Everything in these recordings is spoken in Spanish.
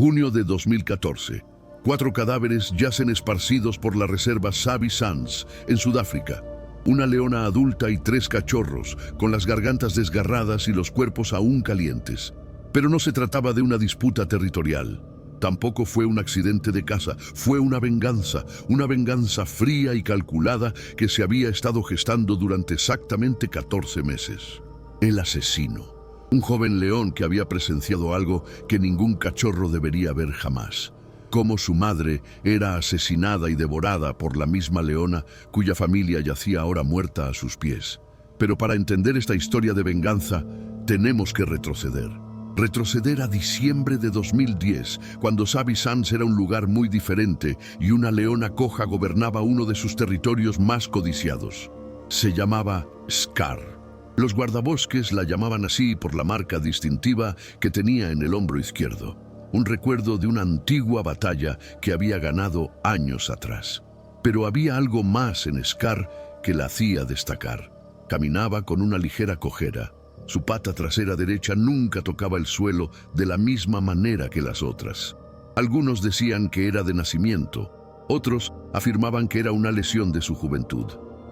Junio de 2014. 4 cadáveres yacen esparcidos por la reserva Sabi Sands, en Sudáfrica. Una leona adulta y 3 cachorros, con las gargantas desgarradas y los cuerpos aún calientes. Pero no se trataba de una disputa territorial. Tampoco fue un accidente de caza, fue una venganza fría y calculada que se había estado gestando durante exactamente 14 meses. El asesino. Un joven león que había presenciado algo que ningún cachorro debería ver jamás. Cómo su madre era asesinada y devorada por la misma leona cuya familia yacía ahora muerta a sus pies. Pero para entender esta historia de venganza, tenemos que retroceder. Retroceder a diciembre de 2010, cuando Sabi Sands era un lugar muy diferente y una leona coja gobernaba uno de sus territorios más codiciados. Se llamaba Scar. Los guardabosques la llamaban así por la marca distintiva que tenía en el hombro izquierdo, un recuerdo de una antigua batalla que había ganado años atrás. Pero había algo más en Scar que la hacía destacar. Caminaba con una ligera cojera. Su pata trasera derecha nunca tocaba el suelo de la misma manera que las otras. Algunos decían que era de nacimiento, otros afirmaban que era una lesión de su juventud.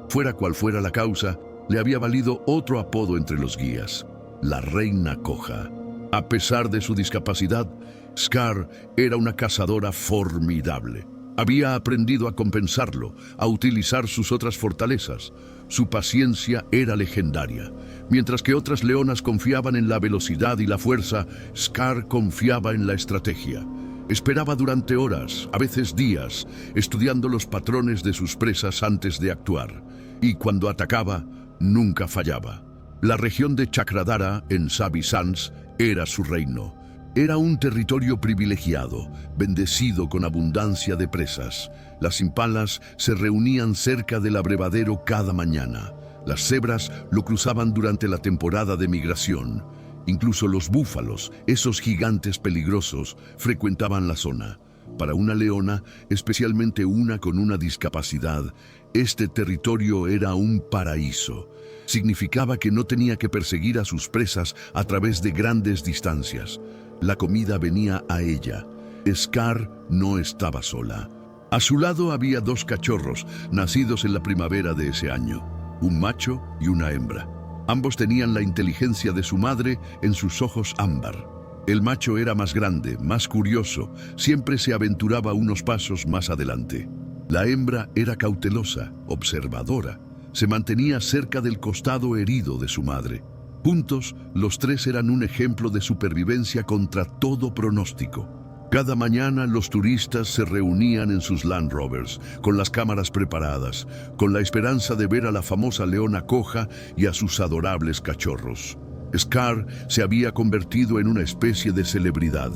Fuera cual fuera la causa, le había valido otro apodo entre los guías: la Reina Coja. A pesar de su discapacidad, Scar era una cazadora formidable. Había aprendido a compensarlo, a utilizar sus otras fortalezas. Su paciencia era legendaria. Mientras que otras leonas confiaban en la velocidad y la fuerza, Scar confiaba en la estrategia. Esperaba durante horas, a veces días, estudiando los patrones de sus presas antes de actuar. Y cuando atacaba, nunca fallaba. La región de Chakradara, en Sabi Sands, era su reino. Era un territorio privilegiado, bendecido con abundancia de presas. Las impalas se reunían cerca del abrevadero cada mañana. Las cebras lo cruzaban durante la temporada de migración. Incluso los búfalos, esos gigantes peligrosos, frecuentaban la zona. Para una leona, especialmente una con una discapacidad, este territorio era un paraíso. Significaba que no tenía que perseguir a sus presas a través de grandes distancias. La comida venía a ella. Scar no estaba sola. A su lado había 2 cachorros, nacidos en la primavera de ese año, un macho y una hembra. Ambos tenían la inteligencia de su madre en sus ojos ámbar. El macho era más grande, más curioso, siempre se aventuraba unos pasos más adelante. La hembra era cautelosa, observadora, se mantenía cerca del costado herido de su madre. Juntos, los 3 eran un ejemplo de supervivencia contra todo pronóstico. Cada mañana los turistas se reunían en sus Land Rovers, con las cámaras preparadas, con la esperanza de ver a la famosa leona coja y a sus adorables cachorros. Scar se había convertido en una especie de celebridad.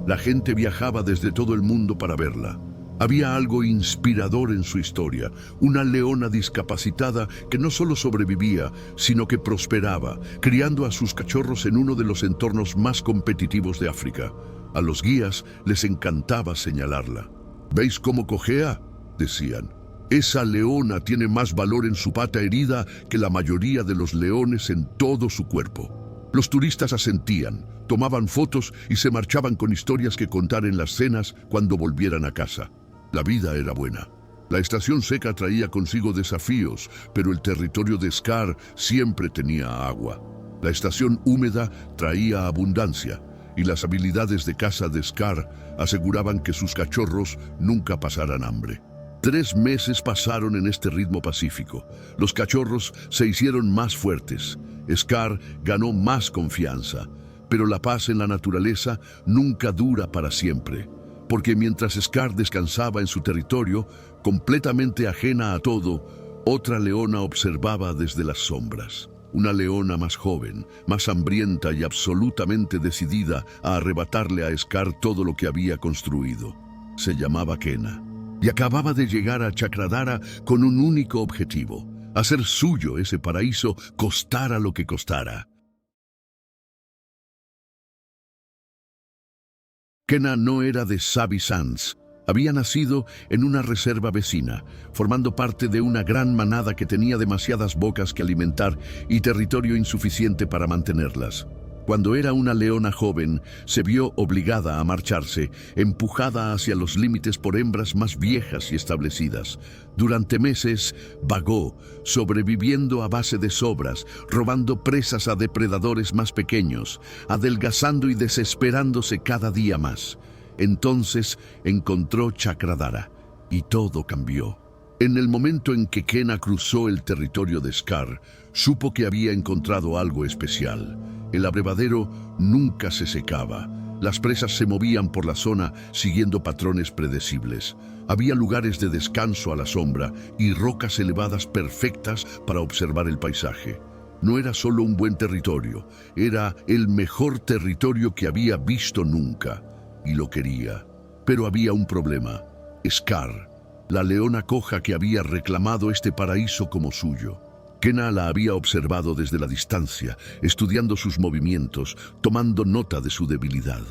La gente viajaba desde todo el mundo para verla. Había algo inspirador en su historia, una leona discapacitada que no solo sobrevivía, sino que prosperaba, criando a sus cachorros en uno de los entornos más competitivos de África. A los guías les encantaba señalarla. ¿Veis cómo cojea?, decían. Esa leona tiene más valor en su pata herida que la mayoría de los leones en todo su cuerpo. Los turistas asentían, tomaban fotos y se marchaban con historias que contar en las cenas cuando volvieran a casa. La vida era buena. La estación seca traía consigo desafíos, pero el territorio de Scar siempre tenía agua. La estación húmeda traía abundancia, y las habilidades de caza de Scar aseguraban que sus cachorros nunca pasaran hambre. 3 meses pasaron en este ritmo pacífico. Los cachorros se hicieron más fuertes. Scar ganó más confianza, pero la paz en la naturaleza nunca dura para siempre. Porque mientras Scar descansaba en su territorio, completamente ajena a todo, otra leona observaba desde las sombras. Una leona más joven, más hambrienta y absolutamente decidida a arrebatarle a Scar todo lo que había construido. Se llamaba Kena, y acababa de llegar a Chakradara con un único objetivo: hacer suyo ese paraíso, costara lo que costara. Kena no era de Sabi Sands. Había nacido en una reserva vecina, formando parte de una gran manada que tenía demasiadas bocas que alimentar y territorio insuficiente para mantenerlas. Cuando era una leona joven, se vio obligada a marcharse, empujada hacia los límites por hembras más viejas y establecidas. Durante meses vagó, sobreviviendo a base de sobras, robando presas a depredadores más pequeños, adelgazando y desesperándose cada día más. Entonces encontró Chakradhara y todo cambió. En el momento en que Kena cruzó el territorio de Scar, supo que había encontrado algo especial. El abrevadero nunca se secaba. Las presas se movían por la zona siguiendo patrones predecibles. Había lugares de descanso a la sombra y rocas elevadas perfectas para observar el paisaje. No era solo un buen territorio, era el mejor territorio que había visto nunca. Y lo quería. Pero había un problema. Scar, la leona coja que había reclamado este paraíso como suyo. Kena la había observado desde la distancia, estudiando sus movimientos, tomando nota de su debilidad.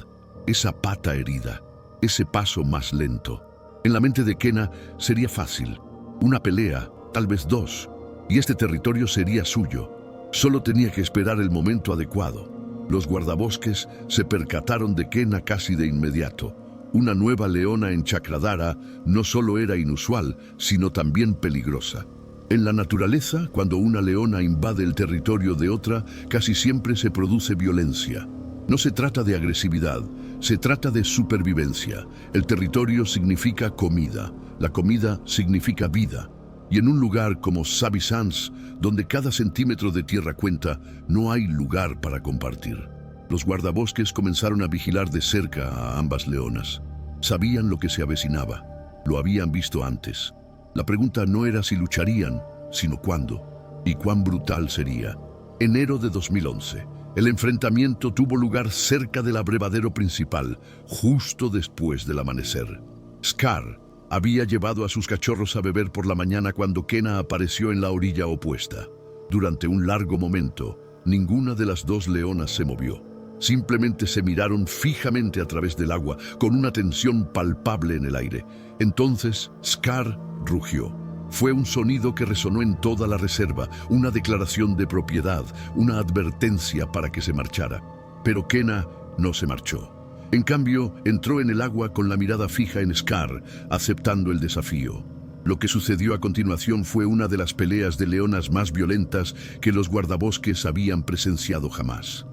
Esa pata herida, ese paso más lento. En la mente de Kena sería fácil. Una pelea, tal vez dos, y este territorio sería suyo. Solo tenía que esperar el momento adecuado. Los guardabosques se percataron de Kena casi de inmediato. Una nueva leona en Chakradhara no solo era inusual, sino también peligrosa. En la naturaleza, cuando una leona invade el territorio de otra, casi siempre se produce violencia. No se trata de agresividad, se trata de supervivencia. El territorio significa comida, la comida significa vida. Y en un lugar como Sabi Sands, donde cada centímetro de tierra cuenta, no hay lugar para compartir. Los guardabosques comenzaron a vigilar de cerca a ambas leonas. Sabían lo que se avecinaba, lo habían visto antes. La pregunta no era si lucharían, sino cuándo y cuán brutal sería. Enero de 2011. El enfrentamiento tuvo lugar cerca del abrevadero principal, justo después del amanecer. Scar había llevado a sus cachorros a beber por la mañana cuando Kena apareció en la orilla opuesta. Durante un largo momento, ninguna de las dos leonas se movió. Simplemente se miraron fijamente a través del agua, con una tensión palpable en el aire. Entonces, Scar rugió. Fue un sonido que resonó en toda la reserva, una declaración de propiedad, una advertencia para que se marchara. Pero Kena no se marchó. En cambio, entró en el agua con la mirada fija en Scar, aceptando el desafío. Lo que sucedió a continuación fue una de las peleas de leonas más violentas que los guardabosques habían presenciado jamás.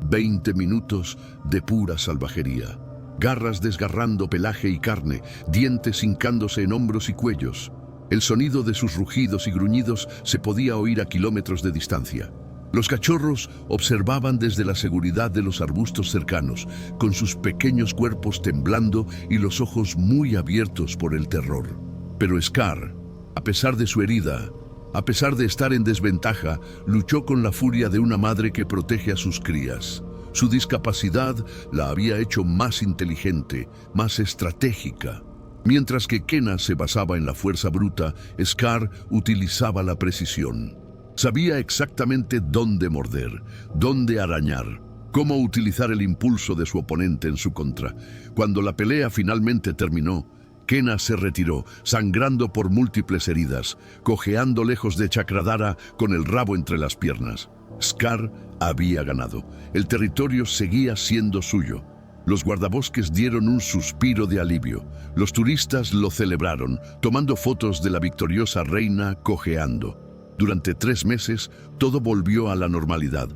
20 minutos de pura salvajería. Garras desgarrando pelaje y carne, dientes hincándose en hombros y cuellos. El sonido de sus rugidos y gruñidos se podía oír a kilómetros de distancia. Los cachorros observaban desde la seguridad de los arbustos cercanos, con sus pequeños cuerpos temblando y los ojos muy abiertos por el terror. Pero Scar, a pesar de su herida, a pesar de estar en desventaja, luchó con la furia de una madre que protege a sus crías. Su discapacidad la había hecho más inteligente, más estratégica. Mientras que Kena se basaba en la fuerza bruta, Scar utilizaba la precisión. Sabía exactamente dónde morder, dónde arañar, cómo utilizar el impulso de su oponente en su contra. Cuando la pelea finalmente terminó, Kena se retiró, sangrando por múltiples heridas, cojeando lejos de Chakradhara con el rabo entre las piernas. Scar había ganado. El territorio seguía siendo suyo. Los guardabosques dieron un suspiro de alivio. Los turistas lo celebraron, tomando fotos de la victoriosa reina cojeando. Durante 3 meses, todo volvió a la normalidad.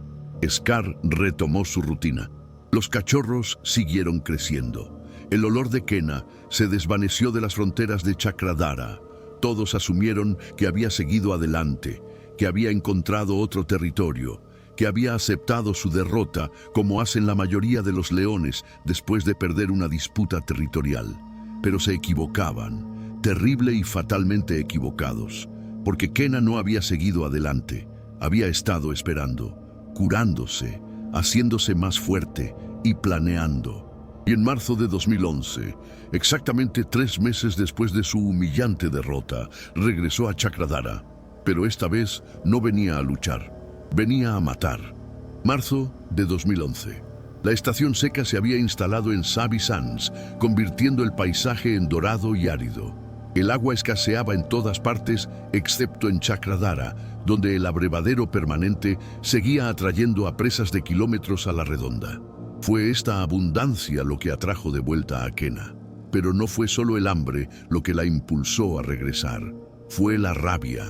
Scar retomó su rutina. Los cachorros siguieron creciendo. El olor de Kena se desvaneció de las fronteras de Chakradhara. Todos asumieron que había seguido adelante, que había encontrado otro territorio, que había aceptado su derrota como hacen la mayoría de los leones después de perder una disputa territorial. Pero se equivocaban, terrible y fatalmente equivocados, porque Kena no había seguido adelante, había estado esperando, curándose, haciéndose más fuerte y planeando. Y en marzo de 2011, exactamente 3 meses después de su humillante derrota, regresó a Chakradhara, pero esta vez no venía a luchar. Venía a matar. Marzo de 2011. La estación seca se había instalado en Sabi Sands, convirtiendo el paisaje en dorado y árido. El agua escaseaba en todas partes, excepto en Chakradhara, donde el abrevadero permanente seguía atrayendo a presas de kilómetros a la redonda. Fue esta abundancia lo que atrajo de vuelta a Kena. Pero no fue solo el hambre lo que la impulsó a regresar. Fue la rabia.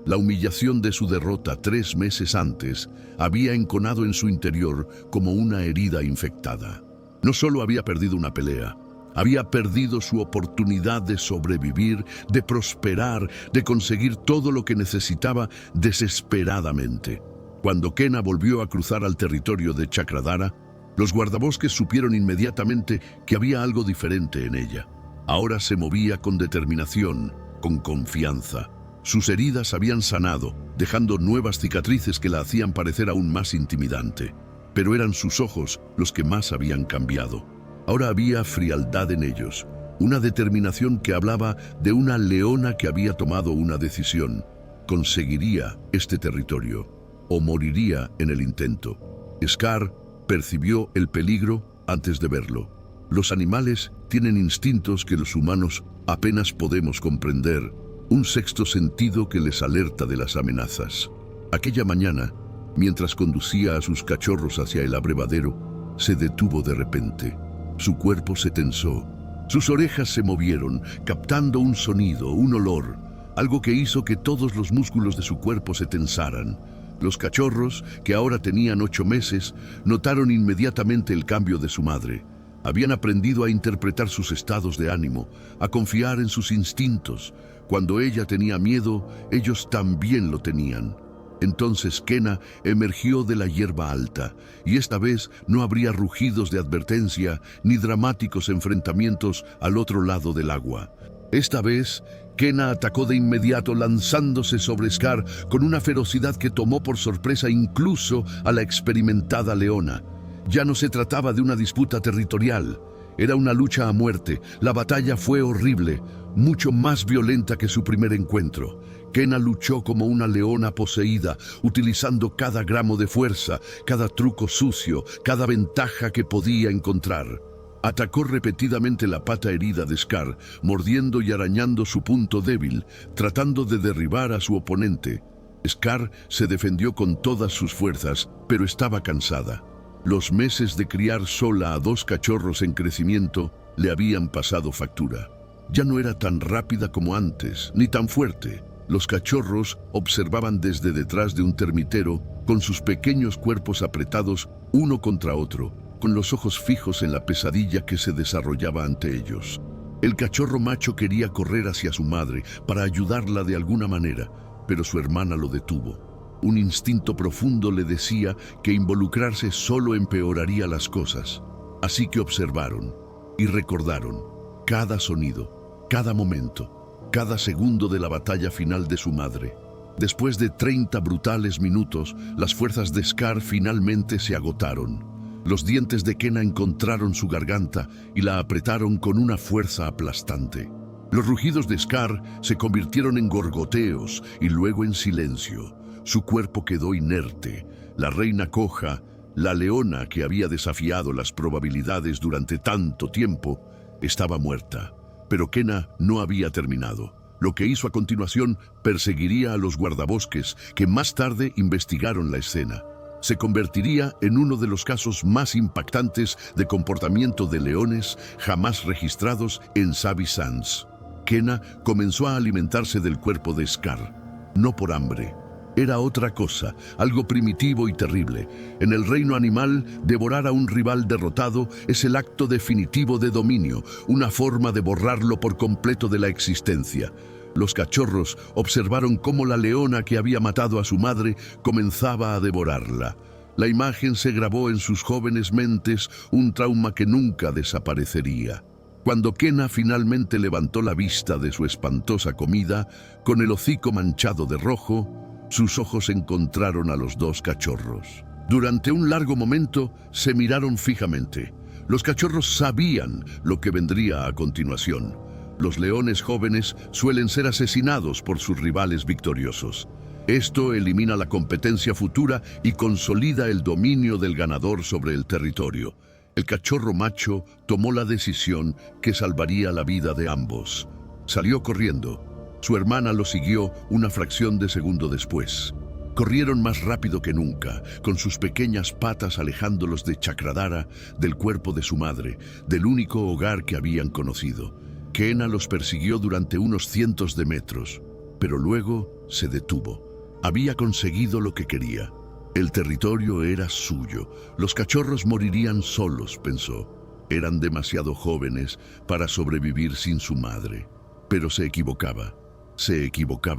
La humillación de su derrota 3 meses antes había enconado en su interior como una herida infectada. No solo había perdido una pelea, había perdido su oportunidad de sobrevivir, de prosperar, de conseguir todo lo que necesitaba desesperadamente. Cuando Kena volvió a cruzar al territorio de Chakradhara, los guardabosques supieron inmediatamente que había algo diferente en ella. Ahora se movía con determinación, con confianza. Sus heridas habían sanado, dejando nuevas cicatrices que la hacían parecer aún más intimidante. Pero eran sus ojos los que más habían cambiado. Ahora había frialdad en ellos, una determinación que hablaba de una leona que había tomado una decisión. Conseguiría este territorio, o moriría en el intento. Scar percibió el peligro antes de verlo. Los animales tienen instintos que los humanos apenas podemos comprender, un sexto sentido que les alerta de las amenazas. Aquella mañana, mientras conducía a sus cachorros hacia el abrevadero, se detuvo de repente. Su cuerpo se tensó. Sus orejas se movieron, captando un sonido, un olor, algo que hizo que todos los músculos de su cuerpo se tensaran. Los cachorros, que ahora tenían 8 meses, notaron inmediatamente el cambio de su madre. Habían aprendido a interpretar sus estados de ánimo, a confiar en sus instintos. Cuando ella tenía miedo, ellos también lo tenían. Entonces Kena emergió de la hierba alta, y esta vez no habría rugidos de advertencia ni dramáticos enfrentamientos al otro lado del agua. Esta vez, Kena atacó de inmediato lanzándose sobre Scar con una ferocidad que tomó por sorpresa incluso a la experimentada leona. Ya no se trataba de una disputa territorial, era una lucha a muerte. La batalla fue horrible, mucho más violenta que su primer encuentro. Kena luchó como una leona poseída, utilizando cada gramo de fuerza, cada truco sucio, cada ventaja que podía encontrar. Atacó repetidamente la pata herida de Scar, mordiendo y arañando su punto débil, tratando de derribar a su oponente. Scar se defendió con todas sus fuerzas, pero estaba cansada. Los meses de criar sola a 2 cachorros en crecimiento le habían pasado factura. Ya no era tan rápida como antes, ni tan fuerte. Los cachorros observaban desde detrás de un termitero, con sus pequeños cuerpos apretados uno contra otro, con los ojos fijos en la pesadilla que se desarrollaba ante ellos. El cachorro macho quería correr hacia su madre para ayudarla de alguna manera, pero su hermana lo detuvo. Un instinto profundo le decía que involucrarse solo empeoraría las cosas. Así que observaron y recordaron cada sonido, cada momento, cada segundo de la batalla final de su madre. Después de 30 brutales minutos, las fuerzas de Scar finalmente se agotaron. Los dientes de Kena encontraron su garganta y la apretaron con una fuerza aplastante. Los rugidos de Scar se convirtieron en gorgoteos y luego en silencio. Su cuerpo quedó inerte. La reina coja, la leona que había desafiado las probabilidades durante tanto tiempo, estaba muerta. Pero Kena no había terminado. Lo que hizo a continuación perseguiría a los guardabosques, que más tarde investigaron la escena. Se convertiría en uno de los casos más impactantes de comportamiento de leones jamás registrados en Sabi Sands. Kena comenzó a alimentarse del cuerpo de Scar, no por hambre. Era otra cosa, algo primitivo y terrible. En el reino animal, devorar a un rival derrotado es el acto definitivo de dominio, una forma de borrarlo por completo de la existencia. Los cachorros observaron cómo la leona que había matado a su madre comenzaba a devorarla. La imagen se grabó en sus jóvenes mentes, un trauma que nunca desaparecería. Cuando Kena finalmente levantó la vista de su espantosa comida, con el hocico manchado de rojo, sus ojos encontraron a los 2 cachorros. Durante un largo momento se miraron fijamente. Los cachorros sabían lo que vendría a continuación. Los leones jóvenes suelen ser asesinados por sus rivales victoriosos. Esto elimina la competencia futura y consolida el dominio del ganador sobre el territorio. El cachorro macho tomó la decisión que salvaría la vida de ambos. Salió corriendo. Su hermana lo siguió una fracción de segundo después. Corrieron más rápido que nunca, con sus pequeñas patas alejándolos de Chakradhara, del cuerpo de su madre, del único hogar que habían conocido. Kena los persiguió durante unos cientos de metros, pero luego se detuvo. Había conseguido lo que quería. El territorio era suyo. Los cachorros morirían solos, pensó. Eran demasiado jóvenes para sobrevivir sin su madre. Pero se equivocaba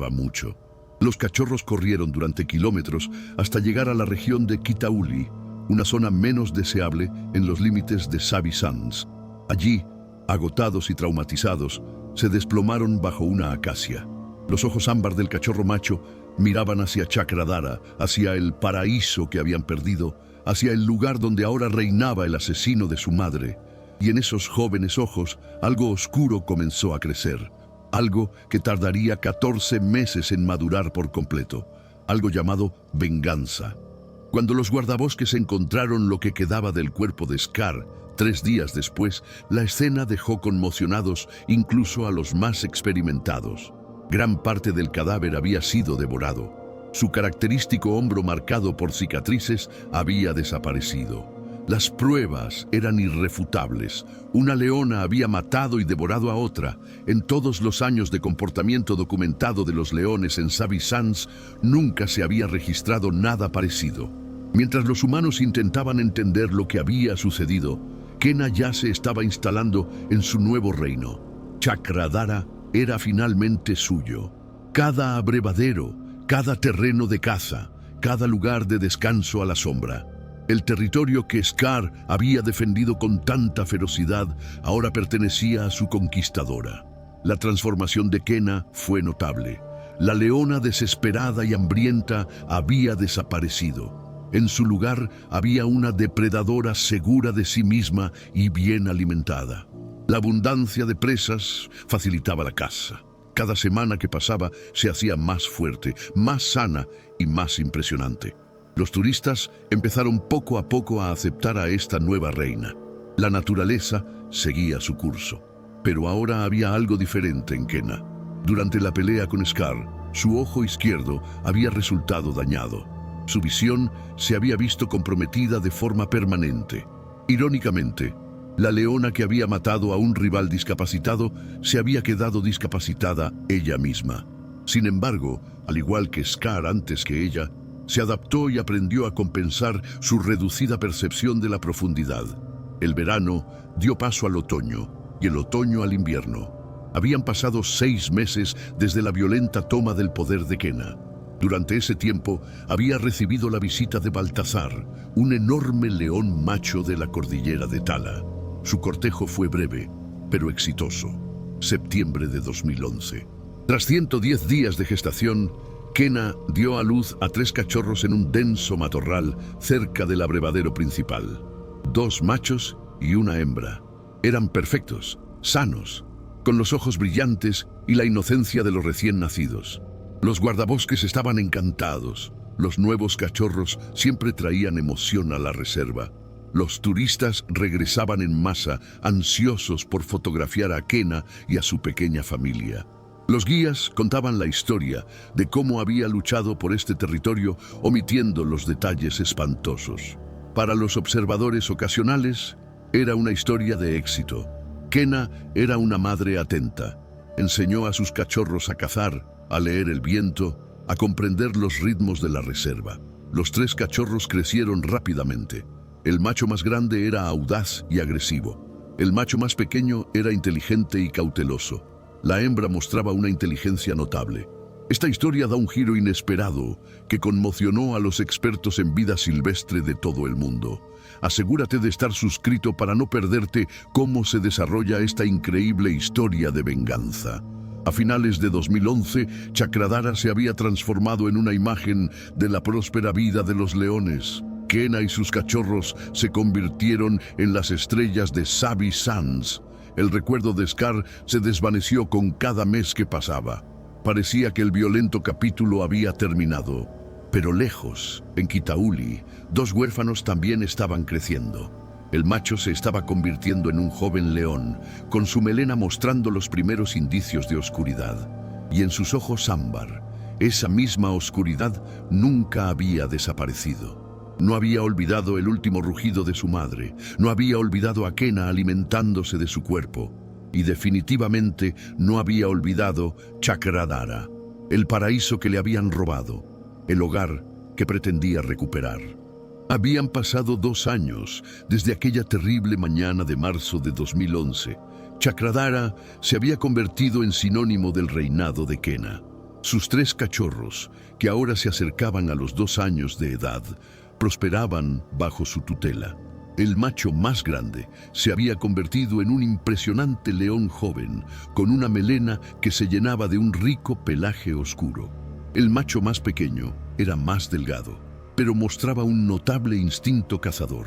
mucho. Los cachorros corrieron durante kilómetros hasta llegar a la región de Kitauli, una zona menos deseable en los límites de Sabi Sands. Allí, agotados y traumatizados, se desplomaron bajo una acacia. Los ojos ámbar del cachorro macho miraban hacia Chakradhara, hacia el paraíso que habían perdido, hacia el lugar donde ahora reinaba el asesino de su madre. Y en esos jóvenes ojos algo oscuro comenzó a crecer. Algo que tardaría 14 meses en madurar por completo, algo llamado venganza. Cuando los guardabosques encontraron lo que quedaba del cuerpo de Scar, 3 días después, la escena dejó conmocionados incluso a los más experimentados. Gran parte del cadáver había sido devorado. Su característico hombro marcado por cicatrices había desaparecido. Las pruebas eran irrefutables. Una leona había matado y devorado a otra. En todos los años de comportamiento documentado de los leones en Sabi Sands, nunca se había registrado nada parecido. Mientras los humanos intentaban entender lo que había sucedido, Kena ya se estaba instalando en su nuevo reino. Chakradhara era finalmente suyo. Cada abrevadero, cada terreno de caza, cada lugar de descanso a la sombra. El territorio que Scar había defendido con tanta ferocidad ahora pertenecía a su conquistadora. La transformación de Kena fue notable. La leona desesperada y hambrienta había desaparecido. En su lugar había una depredadora segura de sí misma y bien alimentada. La abundancia de presas facilitaba la caza. Cada semana que pasaba se hacía más fuerte, más sana y más impresionante. Los turistas empezaron poco a poco a aceptar a esta nueva reina. La naturaleza seguía su curso. Pero ahora había algo diferente en Kena. Durante la pelea con Scar, su ojo izquierdo había resultado dañado. Su visión se había visto comprometida de forma permanente. Irónicamente, la leona que había matado a un rival discapacitado se había quedado discapacitada ella misma. Sin embargo, al igual que Scar antes que ella, se adaptó y aprendió a compensar su reducida percepción de la profundidad. El verano dio paso al otoño y el otoño al invierno. Habían pasado 6 meses desde la violenta toma del poder de Kena. Durante ese tiempo había recibido la visita de Baltasar, un enorme león macho de la cordillera de Tala. Su cortejo fue breve, pero exitoso. Septiembre de 2011. Tras 110 días de gestación, Kena dio a luz a 3 cachorros en un denso matorral cerca del abrevadero principal. 2 machos y una hembra. Eran perfectos, sanos, con los ojos brillantes y la inocencia de los recién nacidos. Los guardabosques estaban encantados. Los nuevos cachorros siempre traían emoción a la reserva. Los turistas regresaban en masa, ansiosos por fotografiar a Kena y a su pequeña familia. Los guías contaban la historia de cómo había luchado por este territorio, omitiendo los detalles espantosos. Para los observadores ocasionales, era una historia de éxito. Kena era una madre atenta. Enseñó a sus cachorros a cazar, a leer el viento, a comprender los ritmos de la reserva. Los 3 cachorros crecieron rápidamente. El macho más grande era audaz y agresivo. El macho más pequeño era inteligente y cauteloso. La hembra mostraba una inteligencia notable. Esta historia da un giro inesperado que conmocionó a los expertos en vida silvestre de todo el mundo. Asegúrate de estar suscrito para no perderte cómo se desarrolla esta increíble historia de venganza. A finales de 2011, Chakradhara se había transformado en una imagen de la próspera vida de los leones. Kena y sus cachorros se convirtieron en las estrellas de Sabi Sands. El recuerdo de Scar se desvaneció con cada mes que pasaba. Parecía que el violento capítulo había terminado. Pero lejos, en Kitauli, 2 huérfanos también estaban creciendo. El macho se estaba convirtiendo en un joven león, con su melena mostrando los primeros indicios de oscuridad. Y en sus ojos ámbar, esa misma oscuridad nunca había desaparecido. No había olvidado el último rugido de su madre, no había olvidado a Kena alimentándose de su cuerpo, y definitivamente no había olvidado Chakradhara, el paraíso que le habían robado, el hogar que pretendía recuperar. Habían pasado 2 años desde aquella terrible mañana de marzo de 2011. Chakradhara se había convertido en sinónimo del reinado de Kena. Sus 3 cachorros, que ahora se acercaban a los 2 años de edad, prosperaban bajo su tutela. El macho más grande se había convertido en un impresionante león joven, con una melena que se llenaba de un rico pelaje oscuro. El macho más pequeño era más delgado, pero mostraba un notable instinto cazador.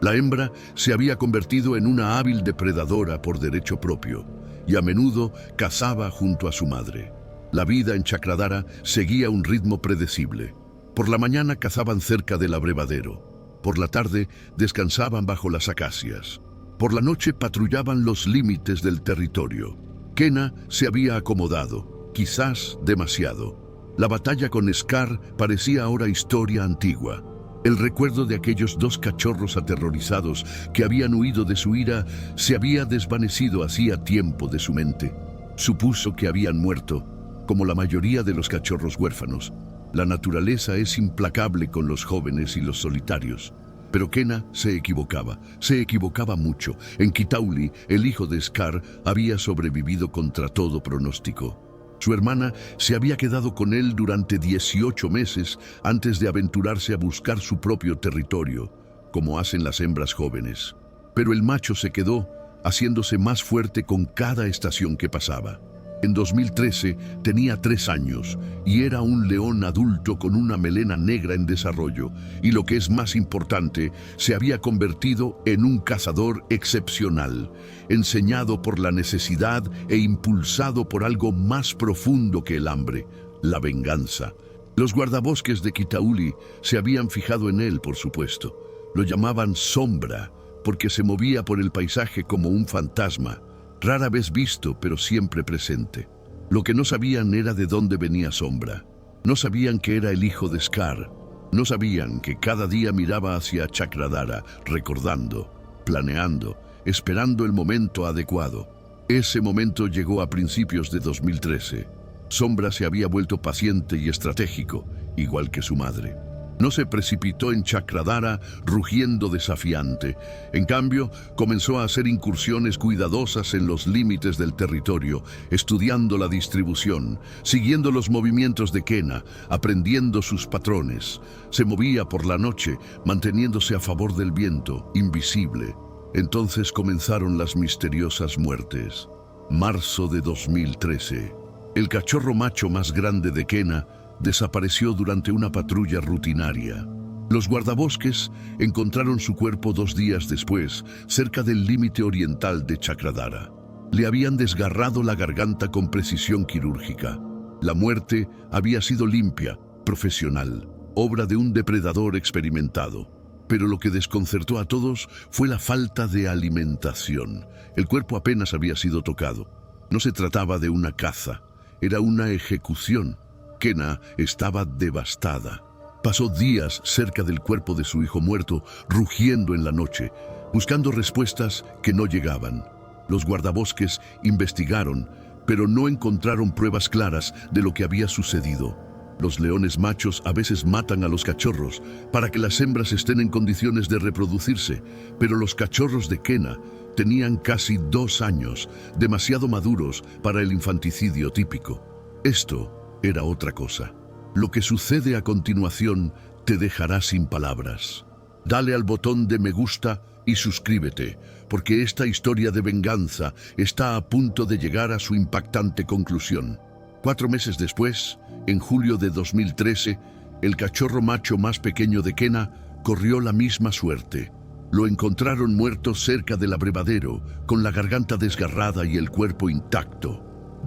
La hembra se había convertido en una hábil depredadora por derecho propio, y a menudo cazaba junto a su madre. La vida en Chakradhara seguía un ritmo predecible. Por la mañana cazaban cerca del abrevadero. Por la tarde descansaban bajo las acacias. Por la noche patrullaban los límites del territorio. Kena se había acomodado, quizás demasiado. La batalla con Scar parecía ahora historia antigua. El recuerdo de aquellos 2 cachorros aterrorizados que habían huido de su ira se había desvanecido hacía tiempo de su mente. Supuso que habían muerto, como la mayoría de los cachorros huérfanos. La naturaleza es implacable con los jóvenes y los solitarios. Pero Kena se equivocaba mucho. En Kitauli, el hijo de Scar había sobrevivido contra todo pronóstico. Su hermana se había quedado con él durante 18 meses antes de aventurarse a buscar su propio territorio, como hacen las hembras jóvenes. Pero el macho se quedó, haciéndose más fuerte con cada estación que pasaba. En 2013 tenía 3 años y era un león adulto con una melena negra en desarrollo, y lo que es más importante, se había convertido en un cazador excepcional, enseñado por la necesidad e impulsado por algo más profundo que el hambre, la venganza. Los guardabosques de Kitauli se habían fijado en él, por supuesto. Lo llamaban Sombra, porque se movía por el paisaje como un fantasma, rara vez visto, pero siempre presente. Lo que no sabían era de dónde venía Sombra. No sabían que era el hijo de Scar. No sabían que cada día miraba hacia Chakradhara, recordando, planeando, esperando el momento adecuado. Ese momento llegó a principios de 2013. Sombra se había vuelto paciente y estratégico, igual que su madre. No se precipitó en Chakradhara rugiendo desafiante. En cambio, comenzó a hacer incursiones cuidadosas en los límites del territorio, estudiando la distribución, siguiendo los movimientos de Kena, aprendiendo sus patrones. Se movía por la noche, manteniéndose a favor del viento, invisible. Entonces comenzaron las misteriosas muertes. Marzo de 2013. El cachorro macho más grande de Kena desapareció durante una patrulla rutinaria. Los guardabosques encontraron su cuerpo 2 días después, cerca del límite oriental de Chakradhara. Le habían desgarrado la garganta con precisión quirúrgica. La muerte había sido limpia, profesional, obra de un depredador experimentado. Pero lo que desconcertó a todos fue la falta de alimentación. El cuerpo apenas había sido tocado. No se trataba de una caza, era una ejecución. Kena estaba devastada. Pasó días cerca del cuerpo de su hijo muerto, rugiendo en la noche, buscando respuestas que no llegaban. Los guardabosques investigaron, pero no encontraron pruebas claras de lo que había sucedido. Los leones machos a veces matan a los cachorros para que las hembras estén en condiciones de reproducirse, pero los cachorros de Kena tenían casi 2 años, demasiado maduros para el infanticidio típico. Esto era otra cosa. Lo que sucede a continuación te dejará sin palabras. Dale al botón de me gusta y suscríbete, porque esta historia de venganza está a punto de llegar a su impactante conclusión. 4 meses después, en julio de 2013, el cachorro macho más pequeño de Kena corrió la misma suerte. Lo encontraron muerto cerca del abrevadero, con la garganta desgarrada y el cuerpo intacto.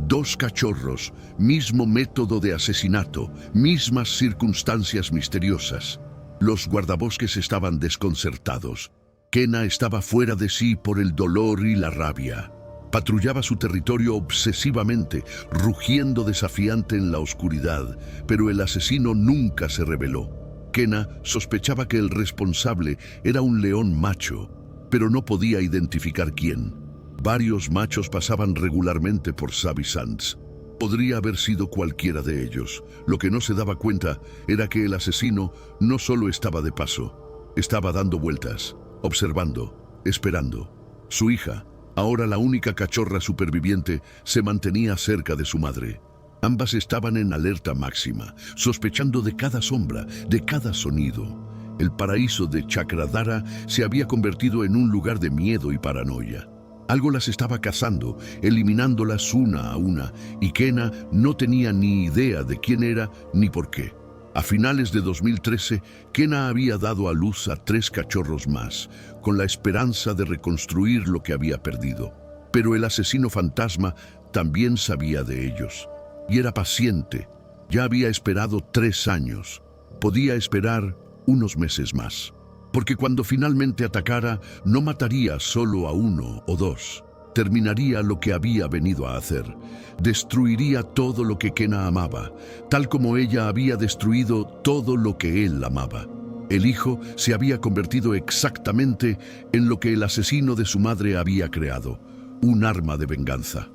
2 cachorros, mismo método de asesinato, mismas circunstancias misteriosas. Los guardabosques estaban desconcertados. Kena estaba fuera de sí por el dolor y la rabia. Patrullaba su territorio obsesivamente, rugiendo desafiante en la oscuridad, pero el asesino nunca se reveló. Kena sospechaba que el responsable era un león macho, pero no podía identificar quién. Varios machos pasaban regularmente por Savvy Sands. Podría haber sido cualquiera de ellos. Lo que no se daba cuenta era que el asesino no solo estaba de paso, estaba dando vueltas, observando, esperando. Su hija, ahora la única cachorra superviviente, se mantenía cerca de su madre. Ambas estaban en alerta máxima, sospechando de cada sombra, de cada sonido. El paraíso de Chakradhara se había convertido en un lugar de miedo y paranoia. Algo las estaba cazando, eliminándolas una a una, y Kena no tenía ni idea de quién era ni por qué. A finales de 2013, Kena había dado a luz a 3 cachorros más, con la esperanza de reconstruir lo que había perdido. Pero el asesino fantasma también sabía de ellos, y era paciente. Ya había esperado 3 años. Podía esperar unos meses más. Porque cuando finalmente atacara, no mataría solo a 1 o 2. Terminaría lo que había venido a hacer. Destruiría todo lo que Kena amaba, tal como ella había destruido todo lo que él amaba. El hijo se había convertido exactamente en lo que el asesino de su madre había creado, un arma de venganza.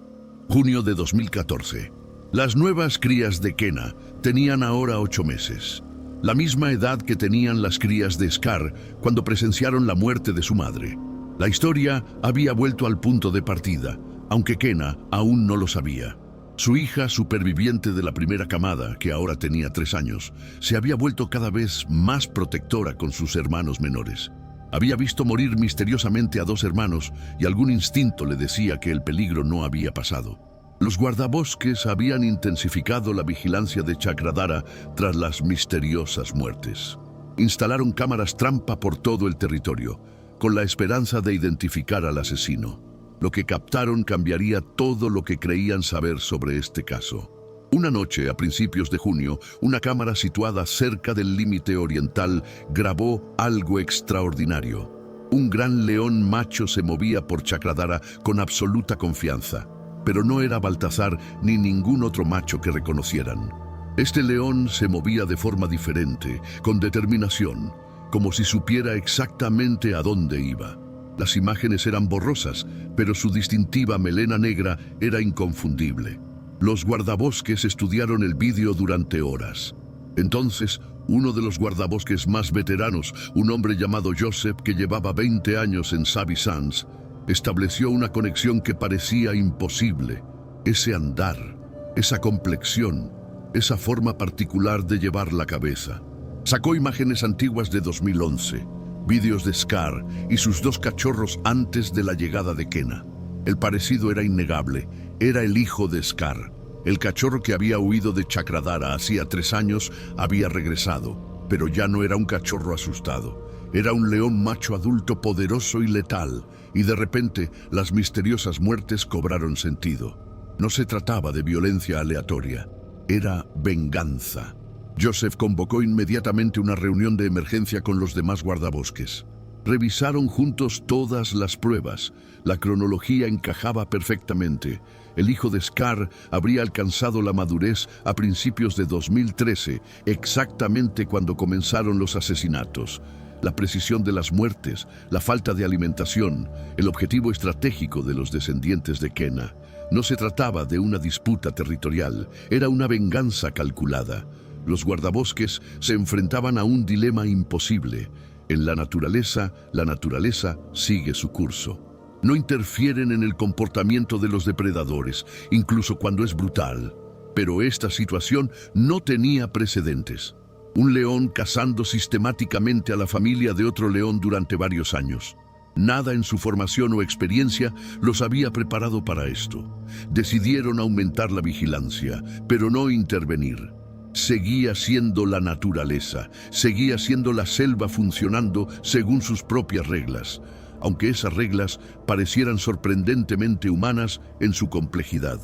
Junio de 2014. Las nuevas crías de Kena tenían ahora 8 meses. La misma edad que tenían las crías de Scar cuando presenciaron la muerte de su madre. La historia había vuelto al punto de partida, aunque Kena aún no lo sabía. Su hija superviviente de la primera camada, que ahora tenía 3 años, se había vuelto cada vez más protectora con sus hermanos menores. Había visto morir misteriosamente a 2 hermanos y algún instinto le decía que el peligro no había pasado. Los guardabosques habían intensificado la vigilancia de Chakradhara tras las misteriosas muertes. Instalaron cámaras trampa por todo el territorio, con la esperanza de identificar al asesino. Lo que captaron cambiaría todo lo que creían saber sobre este caso. Una noche, a principios de junio, una cámara situada cerca del límite oriental grabó algo extraordinario. Un gran león macho se movía por Chakradhara con absoluta confianza. Pero no era Baltasar ni ningún otro macho que reconocieran. Este león se movía de forma diferente, con determinación, como si supiera exactamente a dónde iba. Las imágenes eran borrosas, pero su distintiva melena negra era inconfundible. Los guardabosques estudiaron el vídeo durante horas. Entonces, uno de los guardabosques más veteranos, un hombre llamado Joseph que llevaba 20 años en Savvy Sands, estableció una conexión que parecía imposible. Ese andar, esa complexión, esa forma particular de llevar la cabeza. Sacó imágenes antiguas de 2011, vídeos de Scar y sus 2 cachorros antes de la llegada de Kena. El parecido era innegable, era el hijo de Scar. El cachorro que había huido de Chakradhara hacía 3 años había regresado, pero ya no era un cachorro asustado. Era un león macho adulto poderoso y letal, y de repente las misteriosas muertes cobraron sentido. No se trataba de violencia aleatoria, era venganza. Joseph convocó inmediatamente una reunión de emergencia con los demás guardabosques. Revisaron juntos todas las pruebas. La cronología encajaba perfectamente. El hijo de Scar habría alcanzado la madurez a principios de 2013, exactamente cuando comenzaron los asesinatos. La precisión de las muertes, la falta de alimentación, el objetivo estratégico de los descendientes de Kena. No se trataba de una disputa territorial, era una venganza calculada. Los guardabosques se enfrentaban a un dilema imposible. En la naturaleza sigue su curso. No interfieren en el comportamiento de los depredadores, incluso cuando es brutal. Pero esta situación no tenía precedentes. Un león cazando sistemáticamente a la familia de otro león durante varios años. Nada en su formación o experiencia los había preparado para esto. Decidieron aumentar la vigilancia, pero no intervenir. Seguía siendo la naturaleza, seguía siendo la selva funcionando según sus propias reglas, aunque esas reglas parecieran sorprendentemente humanas en su complejidad.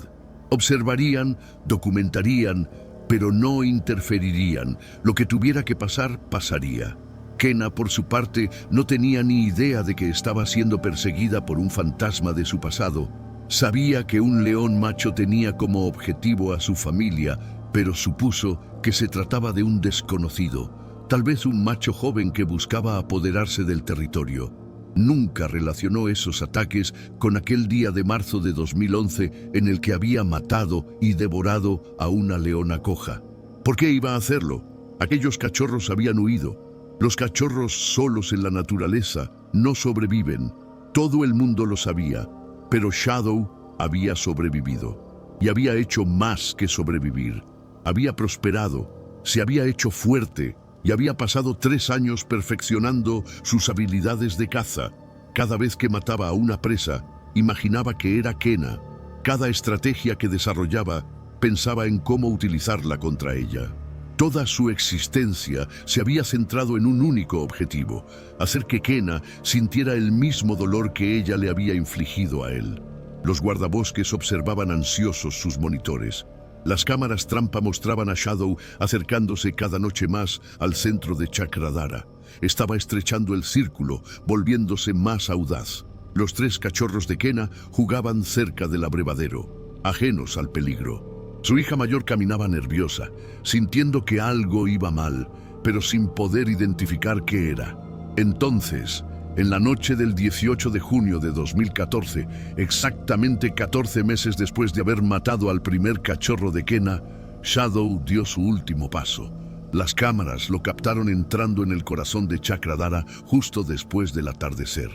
Observarían, documentarían, pero no interferirían. Lo que tuviera que pasar, pasaría. Kena, por su parte, no tenía ni idea de que estaba siendo perseguida por un fantasma de su pasado. Sabía que un león macho tenía como objetivo a su familia, pero supuso que se trataba de un desconocido, tal vez un macho joven que buscaba apoderarse del territorio. Nunca relacionó esos ataques con aquel día de marzo de 2011 en el que había matado y devorado a una leona coja. ¿Por qué iba a hacerlo? Aquellos cachorros habían huido. Los cachorros solos en la naturaleza no sobreviven. Todo el mundo lo sabía, pero Shadow había sobrevivido. Y había hecho más que sobrevivir. Había prosperado, se había hecho fuerte y había pasado 3 años perfeccionando sus habilidades de caza. Cada vez que mataba a una presa, imaginaba que era Kena. Cada estrategia que desarrollaba, pensaba en cómo utilizarla contra ella. Toda su existencia se había centrado en un único objetivo: hacer que Kena sintiera el mismo dolor que ella le había infligido a él. Los guardabosques observaban ansiosos sus monitores. Las cámaras trampa mostraban a Shadow acercándose cada noche más al centro de Chakradhara. Estaba estrechando el círculo, volviéndose más audaz. Los 3 cachorros de Kena jugaban cerca del abrevadero, ajenos al peligro. Su hija mayor caminaba nerviosa, sintiendo que algo iba mal, pero sin poder identificar qué era. Entonces, en la noche del 18 de junio de 2014, exactamente 14 meses después de haber matado al primer cachorro de Kena, Shadow dio su último paso. Las cámaras lo captaron entrando en el corazón de Chakradhara justo después del atardecer.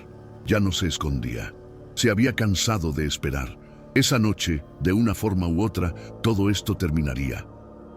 Ya no se escondía. Se había cansado de esperar. Esa noche, de una forma u otra, todo esto terminaría.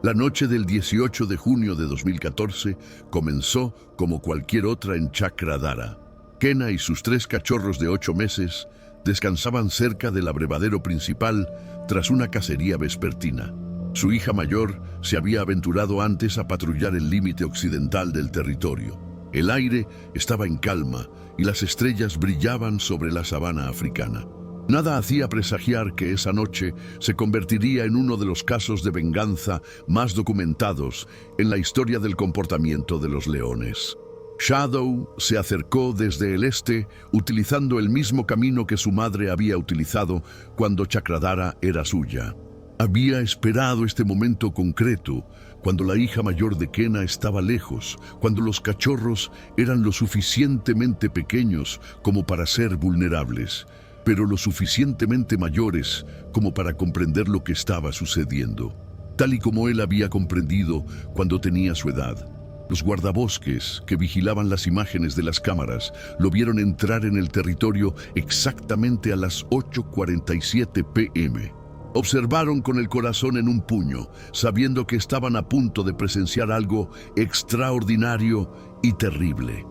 La noche del 18 de junio de 2014 comenzó como cualquier otra en Chakradhara. Kena y sus 3 cachorros de 8 meses descansaban cerca del abrevadero principal tras una cacería vespertina. Su hija mayor se había aventurado antes a patrullar el límite occidental del territorio. El aire estaba en calma y las estrellas brillaban sobre la sabana africana. Nada hacía presagiar que esa noche se convertiría en uno de los casos de venganza más documentados en la historia del comportamiento de los leones. Shadow se acercó desde el este utilizando el mismo camino que su madre había utilizado cuando Chakradhara era suya. Había esperado este momento concreto, cuando la hija mayor de Kena estaba lejos, cuando los cachorros eran lo suficientemente pequeños como para ser vulnerables, pero lo suficientemente mayores como para comprender lo que estaba sucediendo, tal y como él había comprendido cuando tenía su edad. Los guardabosques que vigilaban las imágenes de las cámaras lo vieron entrar en el territorio exactamente a las 8:47 p.m. Observaron con el corazón en un puño, sabiendo que estaban a punto de presenciar algo extraordinario y terrible.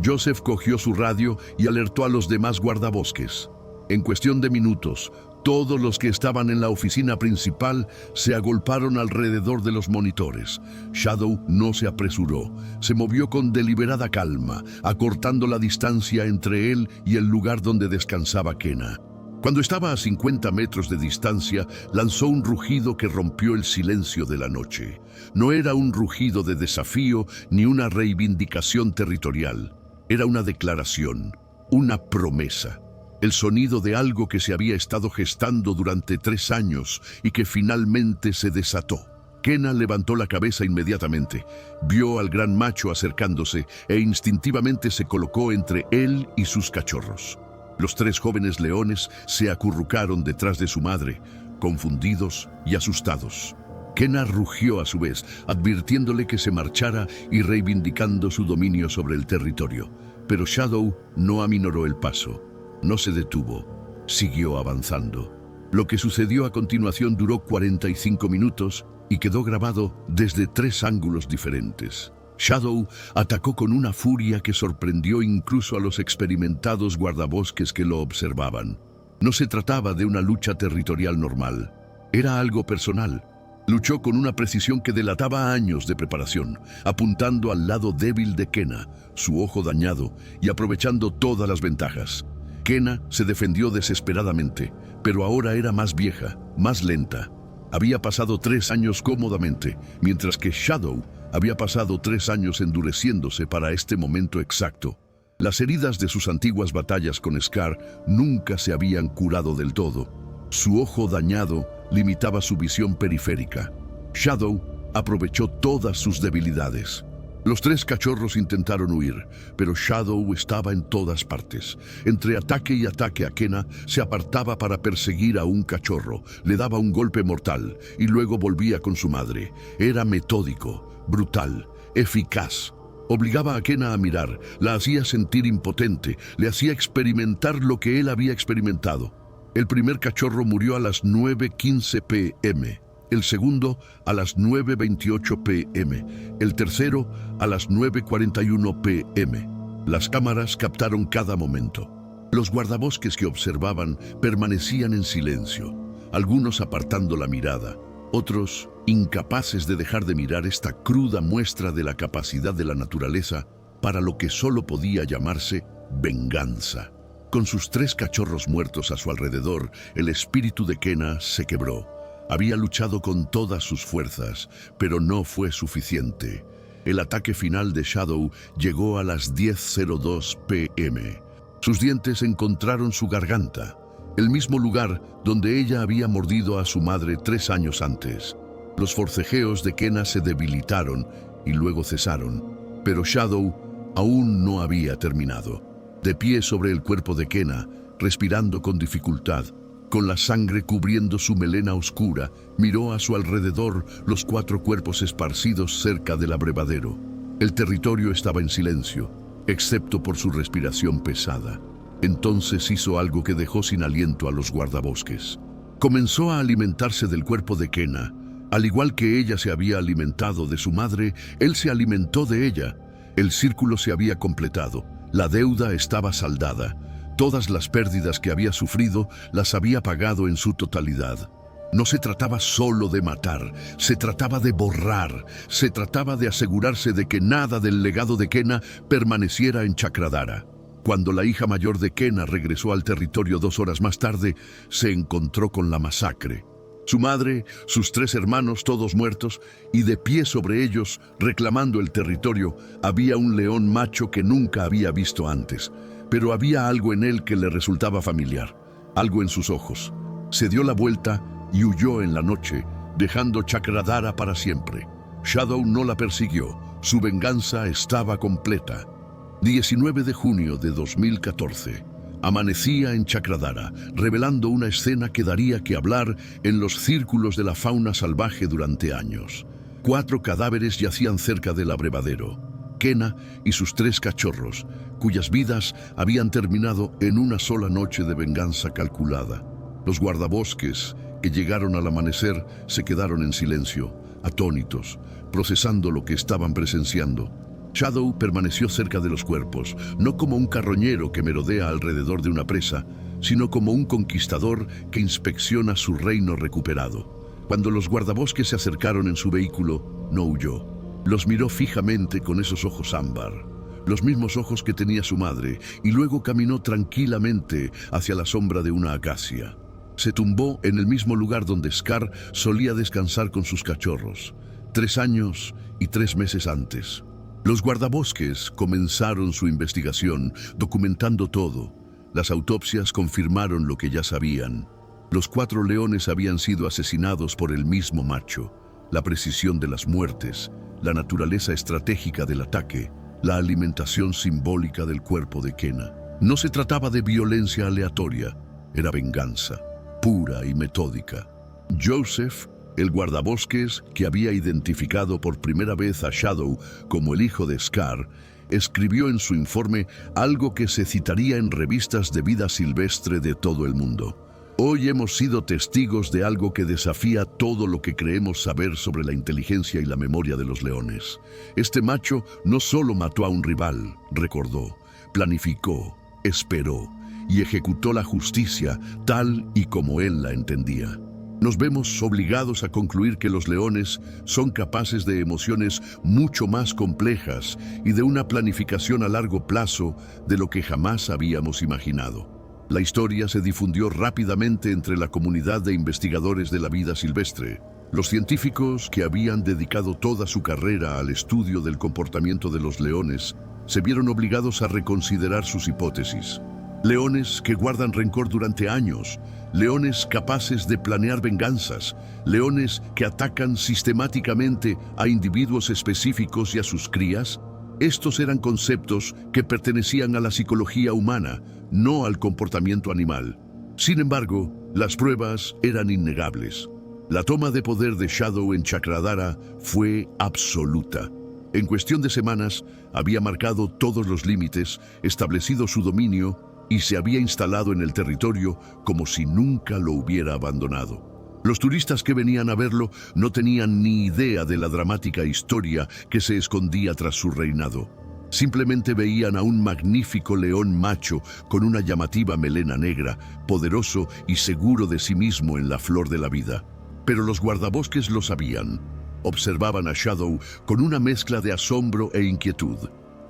Joseph cogió su radio y alertó a los demás guardabosques. En cuestión de minutos, todos los que estaban en la oficina principal se agolparon alrededor de los monitores. Shadow no se apresuró, se movió con deliberada calma, acortando la distancia entre él y el lugar donde descansaba Kena. Cuando estaba a 50 metros de distancia, lanzó un rugido que rompió el silencio de la noche. No era un rugido de desafío ni una reivindicación territorial. Era una declaración, una promesa. El sonido de algo que se había estado gestando durante 3 años y que finalmente se desató. Kena levantó la cabeza inmediatamente, vio al gran macho acercándose e instintivamente se colocó entre él y sus cachorros. Los 3 jóvenes leones se acurrucaron detrás de su madre, confundidos y asustados. Kena rugió a su vez, advirtiéndole que se marchara y reivindicando su dominio sobre el territorio. Pero Shadow no aminoró el paso. No se detuvo, siguió avanzando. Lo que sucedió a continuación duró 45 minutos y quedó grabado desde 3 ángulos diferentes. Shadow atacó con una furia que sorprendió incluso a los experimentados guardabosques que lo observaban. No se trataba de una lucha territorial normal, era algo personal. Luchó con una precisión que delataba años de preparación, apuntando al lado débil de Kena, su ojo dañado, y aprovechando todas las ventajas. Kena se defendió desesperadamente, pero ahora era más vieja, más lenta. Había pasado 3 años cómodamente, mientras que Shadow Había pasado 3 años endureciéndose para este momento exacto. Las heridas de sus antiguas batallas con Scar nunca se habían curado del todo. Su ojo dañado limitaba su visión periférica. Shadow aprovechó todas sus debilidades. Los 3 cachorros intentaron huir, pero Shadow estaba en todas partes. Entre ataque y ataque, Akenna se apartaba para perseguir a un cachorro, le daba un golpe mortal y luego volvía con su madre. Era metódico, brutal, eficaz. Obligaba a Akenna a mirar, la hacía sentir impotente, le hacía experimentar lo que él había experimentado. El primer cachorro murió a las 9:15 p.m., el segundo a las 9:28 p.m., el tercero a las 9:41 p.m. Las cámaras captaron cada momento. Los guardabosques que observaban permanecían en silencio, algunos apartando la mirada, otros incapaces de dejar de mirar esta cruda muestra de la capacidad de la naturaleza para lo que solo podía llamarse venganza. Con sus 3 cachorros muertos a su alrededor, el espíritu de Akenna se quebró. Había luchado con todas sus fuerzas, pero no fue suficiente. El ataque final de Shadow llegó a las 10:02 p.m. Sus dientes encontraron su garganta, el mismo lugar donde ella había mordido a su madre 3 años antes. Los forcejeos de Akenna se debilitaron y luego cesaron, pero Shadow aún no había terminado. De pie sobre el cuerpo de Akenna, respirando con dificultad, con la sangre cubriendo su melena oscura, miró a su alrededor los 4 cuerpos esparcidos cerca del abrevadero. El territorio estaba en silencio, excepto por su respiración pesada. Entonces hizo algo que dejó sin aliento a los guardabosques. Comenzó a alimentarse del cuerpo de Akenna. Al igual que ella se había alimentado de su madre, él se alimentó de ella. El círculo se había completado. La deuda estaba saldada. Todas las pérdidas que había sufrido las había pagado en su totalidad. No se trataba solo de matar, se trataba de borrar, se trataba de asegurarse de que nada del legado de Akenna permaneciera en Chakradhara. Cuando la hija mayor de Akenna regresó al territorio 2 horas más tarde, se encontró con la masacre. Su madre, sus 3 hermanos, todos muertos, y de pie sobre ellos, reclamando el territorio, había un león macho que nunca había visto antes. Pero había algo en él que le resultaba familiar, algo en sus ojos. Se dio la vuelta y huyó en la noche, dejando Chakradhara para siempre. Shadow no la persiguió, su venganza estaba completa. 19 de junio de 2014. Amanecía en Chakradhara, revelando una escena que daría que hablar en los círculos de la fauna salvaje durante años. 4 cadáveres yacían cerca del abrevadero. Akenna y sus 3 cachorros, cuyas vidas habían terminado en una sola noche de venganza calculada. Los guardabosques, que llegaron al amanecer, se quedaron en silencio, atónitos, procesando lo que estaban presenciando. Shadow permaneció cerca de los cuerpos, no como un carroñero que merodea alrededor de una presa, sino como un conquistador que inspecciona su reino recuperado. Cuando los guardabosques se acercaron en su vehículo, no huyó. Los miró fijamente con esos ojos ámbar, los mismos ojos que tenía su madre, y luego caminó tranquilamente hacia la sombra de una acacia. Se tumbó en el mismo lugar donde Scar solía descansar con sus cachorros, 3 años y 3 meses antes. Los guardabosques comenzaron su investigación, documentando todo. Las autopsias confirmaron lo que ya sabían. Los 4 leones habían sido asesinados por el mismo macho. La precisión de las muertes, la naturaleza estratégica del ataque, la alimentación simbólica del cuerpo de Akenna. No se trataba de violencia aleatoria, era venganza, pura y metódica. Joseph, el guardabosques que había identificado por primera vez a Shadow como el hijo de Scar, escribió en su informe algo que se citaría en revistas de vida silvestre de todo el mundo. Hoy hemos sido testigos de algo que desafía todo lo que creemos saber sobre la inteligencia y la memoria de los leones. Este macho no solo mató a un rival, recordó, planificó, esperó y ejecutó la justicia tal y como él la entendía. Nos vemos obligados a concluir que los leones son capaces de emociones mucho más complejas y de una planificación a largo plazo de lo que jamás habíamos imaginado. La historia se difundió rápidamente entre la comunidad de investigadores de la vida silvestre. Los científicos que habían dedicado toda su carrera al estudio del comportamiento de los leones se vieron obligados a reconsiderar sus hipótesis. Leones que guardan rencor durante años, leones capaces de planear venganzas, leones que atacan sistemáticamente a individuos específicos y a sus crías. Estos eran conceptos que pertenecían a la psicología humana, no al comportamiento animal. Sin embargo, las pruebas eran innegables. La toma de poder de Shadow en Chakradhara fue absoluta. En cuestión de semanas, había marcado todos los límites, establecido su dominio y se había instalado en el territorio como si nunca lo hubiera abandonado. Los turistas que venían a verlo no tenían ni idea de la dramática historia que se escondía tras su reinado. Simplemente veían a un magnífico león macho con una llamativa melena negra, poderoso y seguro de sí mismo en la flor de la vida. Pero los guardabosques lo sabían. Observaban a Shadow con una mezcla de asombro e inquietud.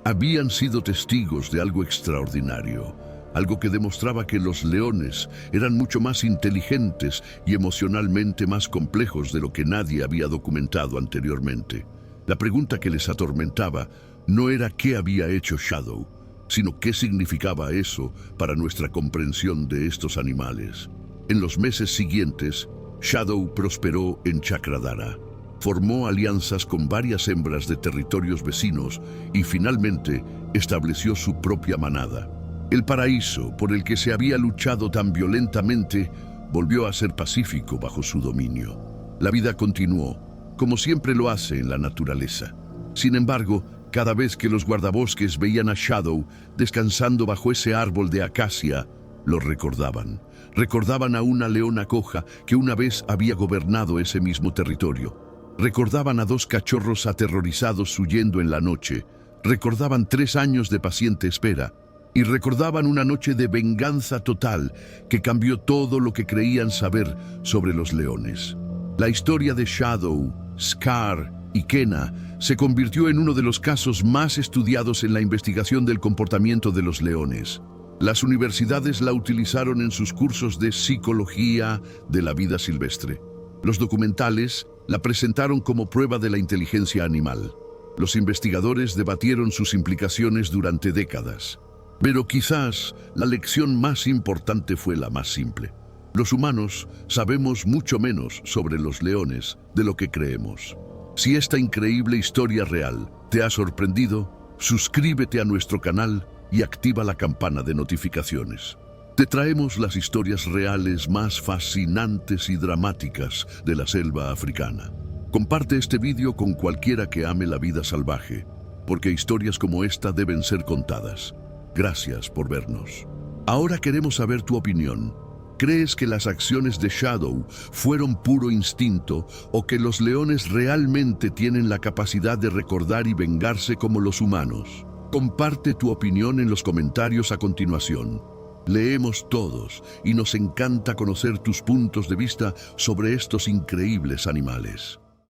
Habían sido testigos de algo extraordinario, algo que demostraba que los leones eran mucho más inteligentes y emocionalmente más complejos de lo que nadie había documentado anteriormente. La pregunta que les atormentaba no era qué había hecho Shadow, sino qué significaba eso para nuestra comprensión de estos animales. En los meses siguientes, Shadow prosperó en Chakradhara. Formó alianzas con varias hembras de territorios vecinos y finalmente estableció su propia manada. El paraíso por el que se había luchado tan violentamente volvió a ser pacífico bajo su dominio. La vida continuó, como siempre lo hace en la naturaleza. Sin embargo, cada vez que los guardabosques veían a Shadow descansando bajo ese árbol de acacia, lo recordaban. Recordaban a una leona coja que una vez había gobernado ese mismo territorio. Recordaban a 2 cachorros aterrorizados huyendo en la noche. Recordaban 3 años de paciente espera. Y recordaban una noche de venganza total que cambió todo lo que creían saber sobre los leones. La historia de Shadow, Scar y Kena se convirtió en uno de los casos más estudiados en la investigación del comportamiento de los leones. Las universidades la utilizaron en sus cursos de psicología de la vida silvestre. Los documentales la presentaron como prueba de la inteligencia animal. Los investigadores debatieron sus implicaciones durante décadas. Pero quizás la lección más importante fue la más simple. Los humanos sabemos mucho menos sobre los leones de lo que creemos. Si esta increíble historia real te ha sorprendido, suscríbete a nuestro canal y activa la campana de notificaciones. Te traemos las historias reales más fascinantes y dramáticas de la selva africana. Comparte este vídeo con cualquiera que ame la vida salvaje, porque historias como esta deben ser contadas. Gracias por vernos. Ahora queremos saber tu opinión. ¿Crees que las acciones de Shadow fueron puro instinto o que los leones realmente tienen la capacidad de recordar y vengarse como los humanos? Comparte tu opinión en los comentarios a continuación. Leemos todos y nos encanta conocer tus puntos de vista sobre estos increíbles animales.